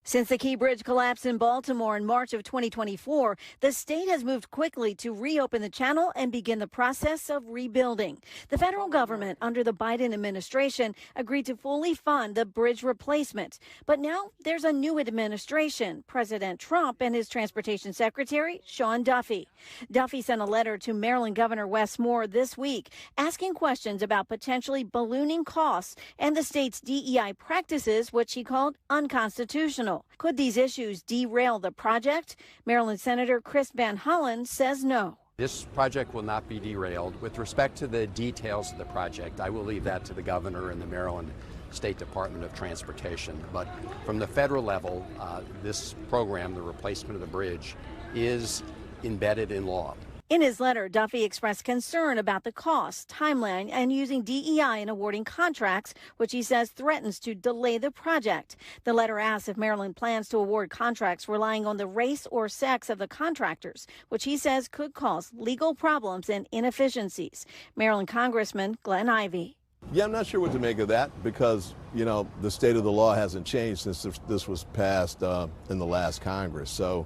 Since the Key Bridge collapsed in Baltimore in March of 2024, the state has moved quickly to reopen the channel and begin the process of rebuilding. The federal government, under the Biden administration, agreed to fully fund the bridge replacement. But now there's a new administration, President Trump and his transportation secretary, Sean Duffy. Duffy sent a letter to Maryland Governor Wes Moore this week, asking questions about potentially ballooning costs and the state's DEI practices, which he called unconstitutional. Could these issues derail the project? Maryland Senator Chris Van Hollen says no. This project will not be derailed. With respect to the details of the project, I will leave that to the governor and the Maryland State Department of Transportation. But from the federal level, this program, the replacement of the bridge, is embedded in law. In his letter, Duffy expressed concern about the cost, timeline, and using DEI in awarding contracts, which he says threatens to delay the project. The letter asks if Maryland plans to award contracts relying on the race or sex of the contractors, which he says could cause legal problems and inefficiencies. Maryland Congressman Glenn Ivey. Yeah, I'm not sure what to make of that because, the state of the law hasn't changed since this was passed in the last Congress. So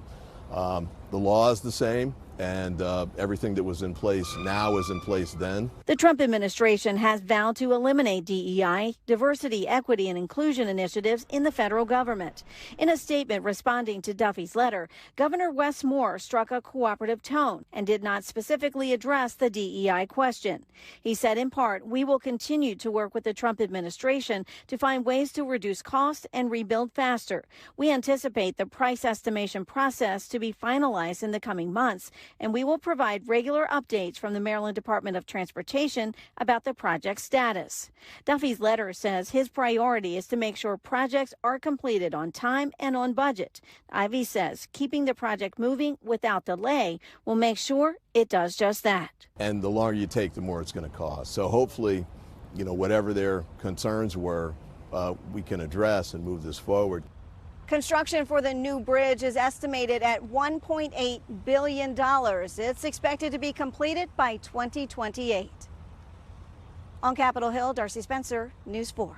the law is the same. And everything that was in place now is in place then. The Trump administration has vowed to eliminate DEI, diversity, equity, and inclusion initiatives in the federal government. In a statement responding to Duffy's letter, Governor Wes Moore struck a cooperative tone and did not specifically address the DEI question. He said, in part, we will continue to work with the Trump administration to find ways to reduce costs and rebuild faster. We anticipate the price estimation process to be finalized in the coming months, and we will provide regular updates from the Maryland Department of Transportation about the project's status. Duffy's letter says his priority is to make sure projects are completed on time and on budget. Ivey says keeping the project moving without delay will make sure it does just that. And the longer you take, the more it's going to cost. So hopefully, whatever their concerns were, we can address and move this forward. Construction for the new bridge is estimated at $1.8 billion. It's expected to be completed by 2028. On Capitol Hill, Darcy Spencer, News 4.